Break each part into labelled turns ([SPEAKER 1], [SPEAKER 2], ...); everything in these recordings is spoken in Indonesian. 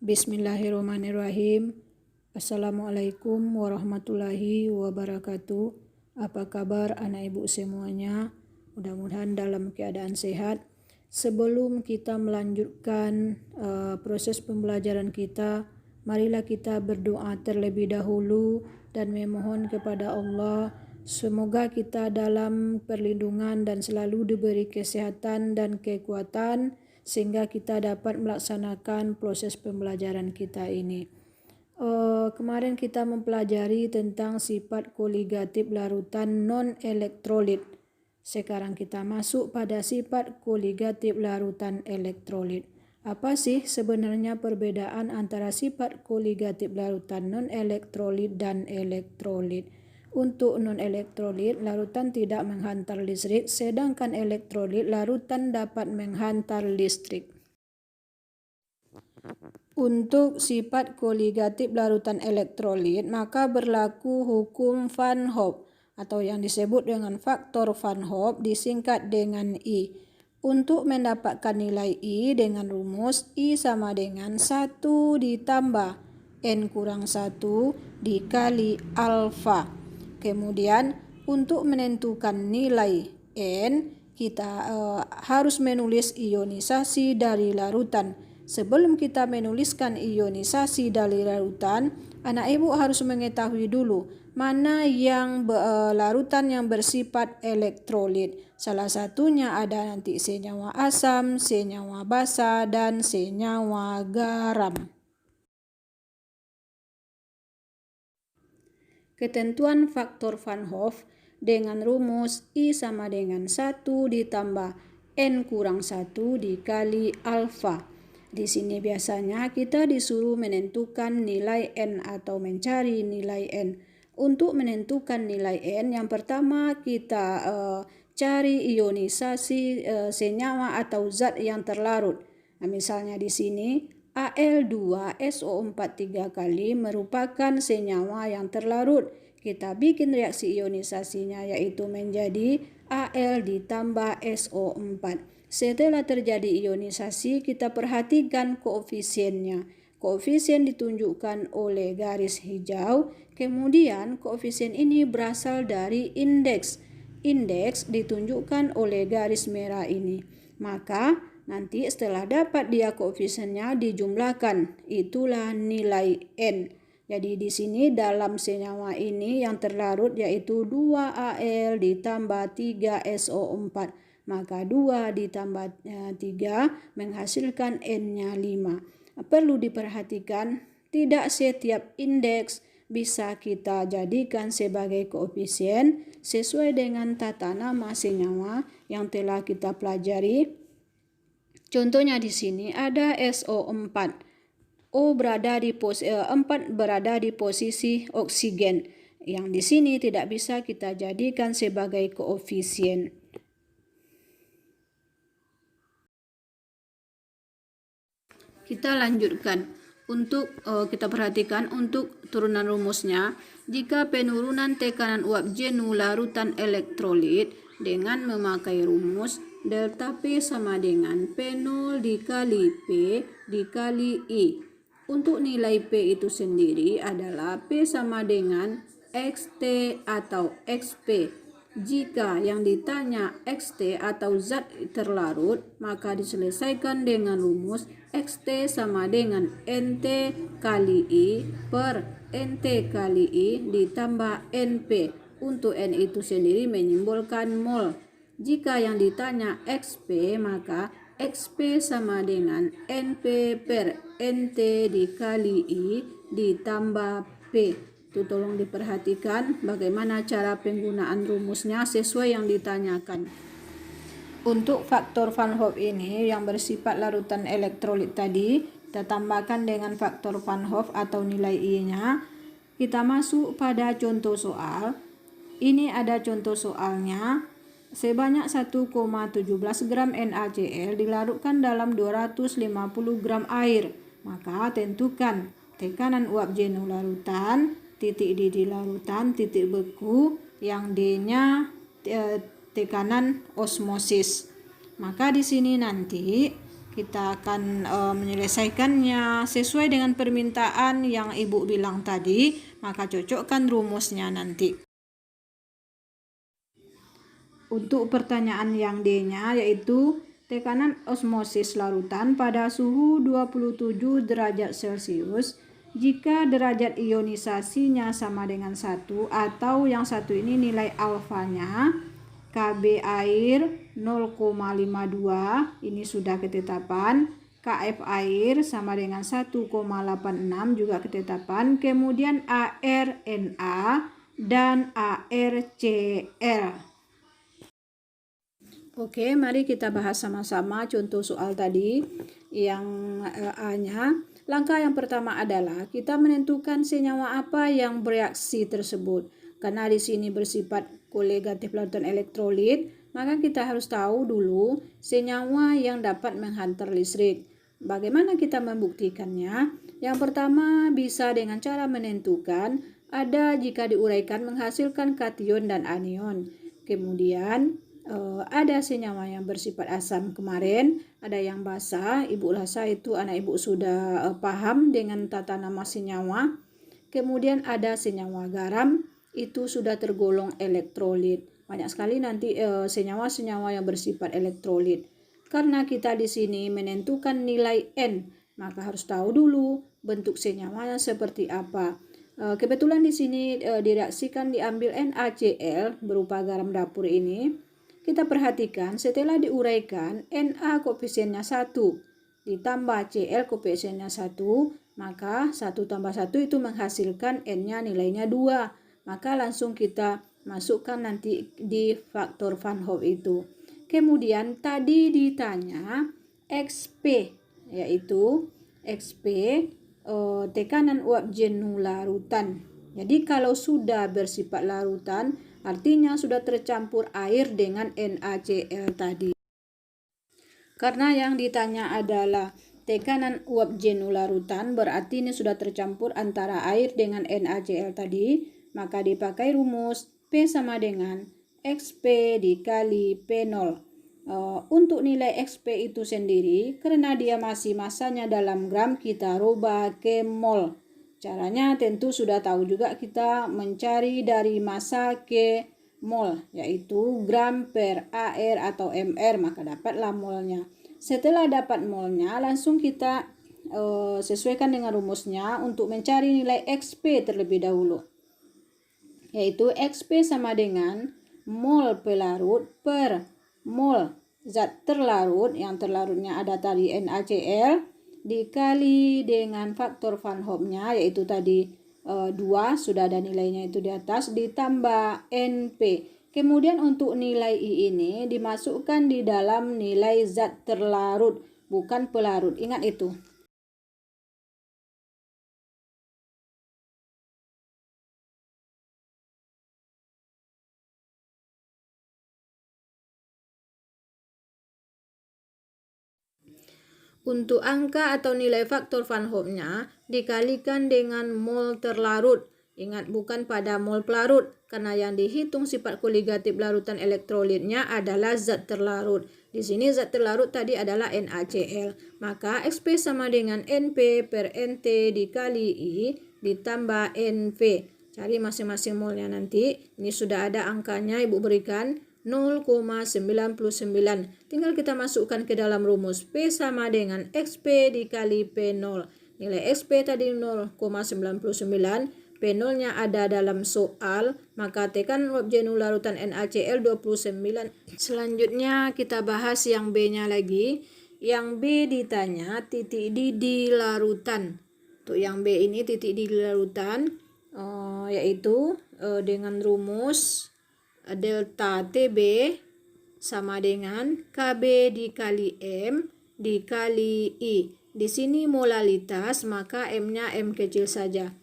[SPEAKER 1] Bismillahirrahmanirrahim. Assalamualaikum warahmatullahi wabarakatuh. Apa kabar anak ibu semuanya? Mudah-mudahan dalam keadaan sehat. Sebelum kita melanjutkan proses pembelajaran kita, marilah kita berdoa terlebih dahulu dan memohon kepada Allah semoga kita dalam perlindungan dan selalu diberi kesehatan dan kekuatan sehingga kita dapat melaksanakan proses pembelajaran kita ini. Kemarin kita mempelajari tentang sifat koligatif larutan non-elektrolit. Sekarang kita masuk pada sifat koligatif larutan elektrolit. Apa sih sebenarnya perbedaan antara sifat koligatif larutan non-elektrolit dan elektrolit? Untuk non-elektrolit, larutan tidak menghantar listrik, sedangkan elektrolit, larutan dapat menghantar listrik. Untuk sifat koligatif larutan elektrolit, maka berlaku hukum Van Hoff atau yang disebut dengan faktor Van Hoff disingkat dengan I. Untuk mendapatkan nilai I dengan rumus I sama dengan 1 ditambah N kurang 1 dikali alfa. Kemudian untuk menentukan nilai N, kita harus menulis ionisasi dari larutan. Sebelum kita menuliskan ionisasi dari larutan, anak ibu harus mengetahui dulu mana yang larutan yang bersifat elektrolit. Salah satunya ada nanti senyawa asam, senyawa basa, dan senyawa garam. Ketentuan faktor Van Hoff dengan rumus I sama dengan 1 ditambah N kurang 1 dikali alfa. Di sini biasanya kita disuruh menentukan nilai N atau mencari nilai N. Untuk menentukan nilai N, yang pertama kita cari ionisasi senyawa atau zat yang terlarut. Nah, misalnya di sini Al2SO4 3 kali merupakan senyawa yang terlarut. Kita bikin reaksi ionisasinya yaitu menjadi Al ditambah SO4. Setelah terjadi ionisasi, kita perhatikan koefisiennya. Koefisien ditunjukkan oleh garis hijau. Kemudian koefisien ini berasal dari indeks. Indeks ditunjukkan oleh garis merah ini. Maka nanti setelah dapat dia koefisiennya dijumlahkan, itulah nilai N. Jadi di sini dalam senyawa ini yang terlarut yaitu 2Al ditambah 3SO4. Maka 2 ditambah 3 menghasilkan N-nya 5. Perlu diperhatikan tidak setiap indeks bisa kita jadikan sebagai koefisien sesuai dengan tata nama senyawa yang telah kita pelajari. Contohnya di sini ada SO4. O berada di 4 berada di posisi oksigen. Yang di sini tidak bisa kita jadikan sebagai koefisien. Kita lanjutkan. Untuk kita perhatikan untuk turunan rumusnya, jika penurunan tekanan uap jenuh larutan elektrolit dengan memakai rumus delta P sama dengan P0 dikali P dikali I. Untuk nilai P itu sendiri adalah P sama dengan XT atau XP. Jika yang ditanya XT atau zat terlarut, maka diselesaikan dengan rumus XT sama dengan NT kali I per NT kali I ditambah NP. Untuk N itu sendiri menyimbolkan mol. Jika yang ditanya XP, maka XP sama dengan NP per NT dikali I ditambah P. Itu tolong diperhatikan bagaimana cara penggunaan rumusnya sesuai yang ditanyakan. Untuk faktor Van Hoff ini yang bersifat larutan elektrolit tadi, kita tambahkan dengan faktor Van Hoff atau nilai I-nya. Kita masuk pada contoh soal. Ini ada contoh soalnya. Sebanyak 1,17 gram NaCl dilarutkan dalam 250 gram air. Maka tentukan tekanan uap jenuh larutan, titik D di larutan, titik beku, yang D-nya tekanan osmosis. Maka di sini nanti Kita akan menyelesaikannya sesuai dengan permintaan yang Ibu bilang tadi, maka cocokkan rumusnya nanti. Untuk pertanyaan yang D-nya yaitu tekanan osmosis larutan pada suhu 27 derajat Celcius jika derajat ionisasinya sama dengan 1 atau yang satu ini nilai alfanya Kb air 0,52, ini sudah ketetapan. Kf air sama dengan 1,86 juga ketetapan. Kemudian ArNa dan ArCl. Oke, mari kita bahas sama-sama contoh soal tadi yang A-nya. Langkah yang pertama adalah kita menentukan senyawa apa yang bereaksi tersebut. Karena di sini bersifat kolegatif larutan elektrolit, maka kita harus tahu dulu senyawa yang dapat menghantar listrik. Bagaimana kita membuktikannya? Yang pertama bisa dengan cara menentukan ada jika diuraikan menghasilkan kation dan anion. Kemudian ada senyawa yang bersifat asam kemarin, ada yang basah. Ibu rasa itu anak ibu sudah paham dengan tata nama senyawa. Kemudian ada senyawa garam, itu sudah tergolong elektrolit. Banyak sekali nanti senyawa-senyawa yang bersifat elektrolit. Karena kita di sini menentukan nilai N, maka harus tahu dulu bentuk senyawanya seperti apa. Kebetulan di sini direaksikan diambil NaCl berupa garam dapur ini. Kita perhatikan setelah diuraikan Na koefisiennya 1 ditambah Cl koefisiennya 1, maka 1 tambah 1 itu menghasilkan N-nya nilainya 2. Maka langsung kita masukkan nanti di faktor Van Hoff itu. Kemudian tadi ditanya XP, yaitu XP tekanan uap jenuh larutan. Jadi kalau sudah bersifat larutan, artinya sudah tercampur air dengan NaCl tadi. Karena yang ditanya adalah tekanan uap jenuh larutan, berarti ini sudah tercampur antara air dengan NaCl tadi, maka dipakai rumus P sama dengan XP dikali P0. Untuk nilai XP itu sendiri, karena dia masih masanya dalam gram, kita rubah ke mol. Caranya tentu sudah tahu juga, kita mencari dari massa ke mol, yaitu gram per AR atau MR, maka dapatlah molnya. Setelah dapat molnya, langsung kita sesuaikan dengan rumusnya untuk mencari nilai XP terlebih dahulu, yaitu XP sama dengan mol pelarut per mol zat terlarut, yang terlarutnya ada tadi NaCl, dikali dengan faktor Van Hoff-nya, yaitu tadi 2, sudah ada nilainya itu di atas, ditambah NP. Kemudian untuk nilai I ini dimasukkan di dalam nilai zat terlarut, bukan pelarut. Ingat itu. Untuk angka atau nilai faktor Van Hoff-nya dikalikan dengan mol terlarut. Ingat, bukan pada mol pelarut, karena yang dihitung sifat koligatif larutan elektrolitnya adalah zat terlarut. Di sini zat terlarut tadi adalah NaCl. Maka XP sama dengan NP per NT dikali I ditambah NV. Cari masing-masing molnya nanti. Ini sudah ada angkanya, Ibu berikan 0,99. Tinggal kita masukkan ke dalam rumus. P sama dengan XP dikali P0. Nilai XP tadi 0,99. P0-nya ada dalam soal, maka tekanan uap jenuh larutan NaCl 29. Selanjutnya kita bahas yang B-nya lagi. Yang B ditanya titik didih larutan. Untuk yang B ini titik didih larutan, yaitu dengan rumus delta TB sama dengan KB dikali M dikali I. Di sini molalitas, maka M-nya M kecil saja.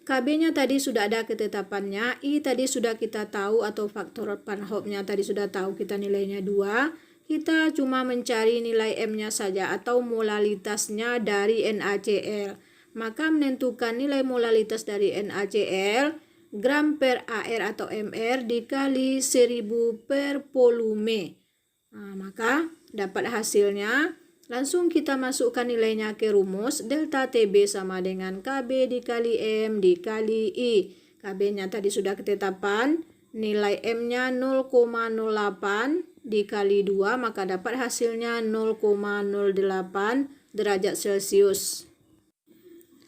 [SPEAKER 1] KB-nya tadi sudah ada ketetapannya, I tadi sudah kita tahu, atau faktor Van Hoff-nya tadi sudah tahu, kita nilainya 2. Kita cuma mencari nilai M-nya saja atau molalitasnya dari NaCl. Maka menentukan nilai molalitas dari NaCl, gram per AR atau MR dikali 1000 per volume. Nah, maka dapat hasilnya Langsung kita masukkan nilainya ke rumus. Delta TB sama dengan KB dikali M dikali I. KB-nya tadi sudah ketetapan. Nilai M-nya 0,08 dikali 2, maka dapat hasilnya 0,08 derajat Celcius.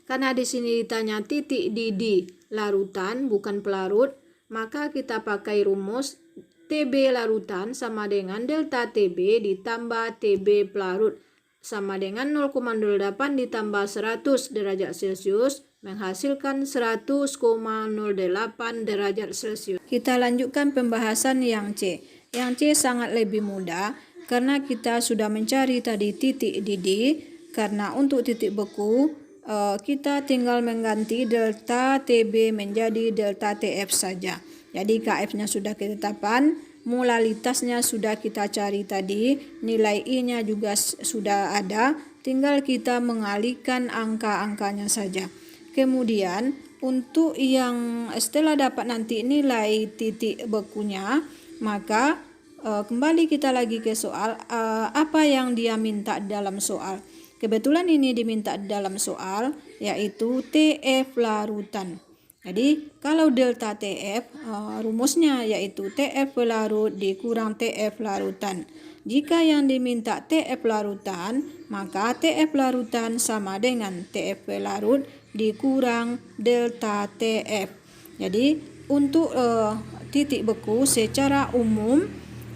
[SPEAKER 1] Karena di sini ditanya titik didih larutan bukan pelarut, maka kita pakai rumus TB larutan sama dengan delta TB ditambah TB pelarut sama dengan 0,08 ditambah 100 derajat Celcius menghasilkan 100,08 derajat Celcius. Kita lanjutkan pembahasan yang C. Yang C sangat lebih mudah karena kita sudah mencari tadi titik didih. Karena untuk titik beku kita tinggal mengganti delta TB menjadi delta TF saja. Jadi KF-nya sudah ketetapan, molalitasnya sudah kita cari tadi, nilai I-nya juga sudah ada, tinggal kita mengalihkan angka-angkanya saja. Kemudian untuk yang setelah dapat nanti nilai titik bekunya, maka kembali kita lagi ke soal, apa yang dia minta dalam soal. Kebetulan ini diminta dalam soal, yaitu TF larutan. Jadi kalau delta TF, rumusnya yaitu TF pelarut dikurang TF larutan. Jika yang diminta TF larutan, maka TF larutan sama dengan TF pelarut dikurang delta TF. Jadi untuk titik beku secara umum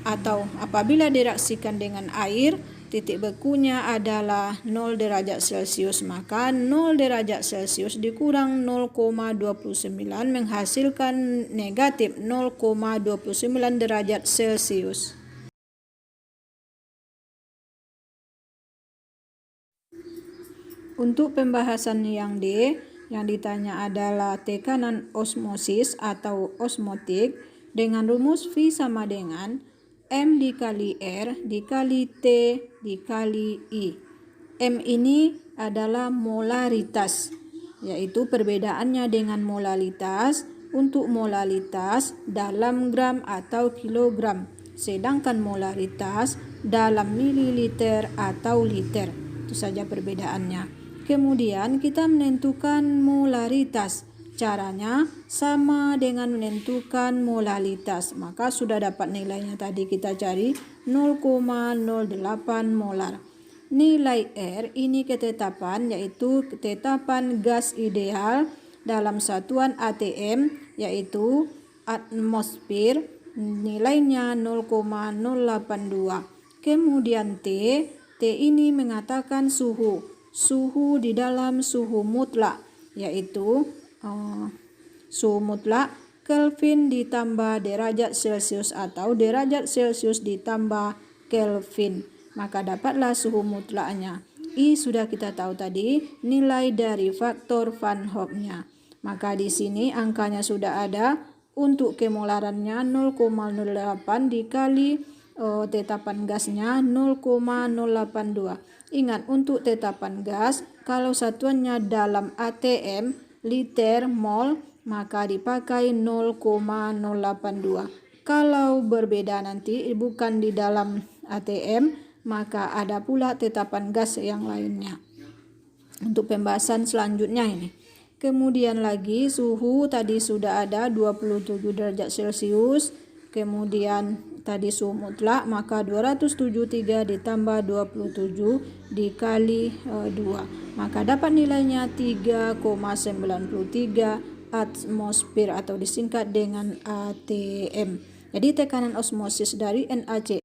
[SPEAKER 1] atau apabila direaksikan dengan air, titik bekunya adalah 0 derajat Celcius, maka 0 derajat Celcius dikurang 0,29 menghasilkan negatif 0,29 derajat Celcius. Untuk pembahasan yang D, yang ditanya adalah tekanan osmosis atau osmotik dengan rumus V sama dengan M dikali R dikali T dikali I. M ini adalah molaritas, yaitu perbedaannya dengan molalitas. Untuk molalitas dalam gram atau kilogram, sedangkan molaritas dalam mililiter atau liter. Itu saja perbedaannya. Kemudian kita menentukan molaritas. Caranya sama dengan menentukan molalitas. Maka sudah dapat nilainya tadi kita cari 0,08 molar. Nilai R ini ketetapan, yaitu ketetapan gas ideal dalam satuan ATM, yaitu atmosfer, nilainya 0,082. Kemudian T ini mengatakan suhu di dalam suhu mutlak, yaitu suhu mutlak Kelvin ditambah derajat Celcius atau derajat Celcius ditambah Kelvin, maka dapatlah suhu mutlaknya. I sudah kita tahu tadi, nilai dari faktor Van Hoff-nya. Maka di sini angkanya sudah ada. Untuk kemolarannya 0,08 dikali tetapan gasnya 0,082. Ingat, untuk tetapan gas, kalau satuannya dalam ATM, liter, mol, maka dipakai 0,082. Kalau berbeda nanti, bukan di dalam ATM, maka ada pula tetapan gas yang lainnya. Untuk pembahasan selanjutnya ini. Kemudian lagi suhu tadi sudah ada 27 derajat Celcius. Kemudian tadi suhu mutlak, maka 273 ditambah 27 dikali 2. Maka dapat nilainya 3,93 atmosfer atau disingkat dengan ATM. Jadi tekanan osmosis dari NaC.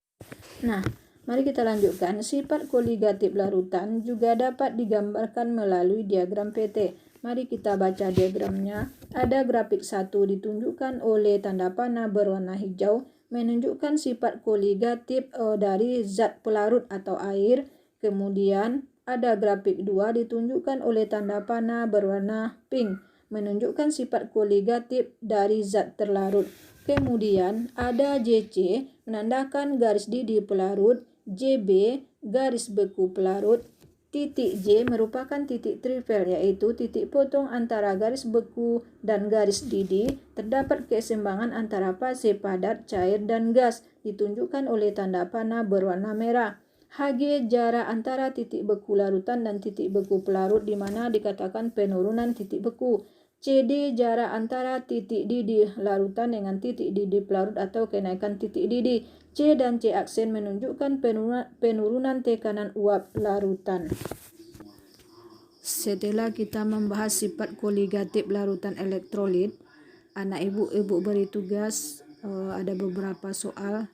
[SPEAKER 1] Nah, mari kita lanjutkan. Sifat koligatif larutan juga dapat digambarkan melalui diagram PT. Mari kita baca diagramnya. Ada grafik 1 ditunjukkan oleh tanda panah berwarna hijau menunjukkan sifat koligatif dari zat pelarut atau air. Kemudian ada grafik 2 ditunjukkan oleh tanda panah berwarna pink menunjukkan sifat koligatif dari zat terlarut. Kemudian ada JC menandakan garis didih pelarut, JB garis beku pelarut. Titik J merupakan titik trifel, yaitu titik potong antara garis beku dan garis didih. Terdapat keseimbangan antara fase padat, cair, dan gas, ditunjukkan oleh tanda panah berwarna merah. Hg jarak antara titik beku larutan dan titik beku pelarut di mana dikatakan penurunan titik beku. CD jarak antara titik didih larutan dengan titik didih pelarut atau kenaikan titik didih. C dan C aksen menunjukkan penurunan tekanan uap larutan. Setelah kita membahas sifat koligatif larutan elektrolit, anak ibu beri tugas, ada beberapa soal.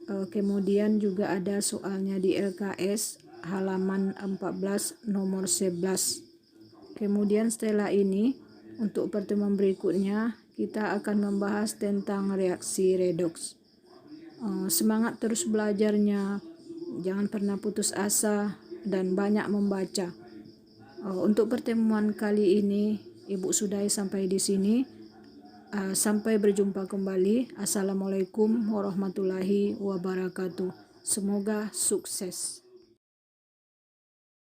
[SPEAKER 1] Kemudian juga ada soalnya di LKS halaman 14 nomor 11. Kemudian setelah ini untuk pertemuan berikutnya kita akan membahas tentang reaksi redoks. Semangat terus belajarnya, jangan pernah putus asa dan banyak membaca. Untuk pertemuan kali ini Ibu sudahi sampai di sini. Sampai berjumpa kembali. Assalamualaikum warahmatullahi wabarakatuh. Semoga sukses.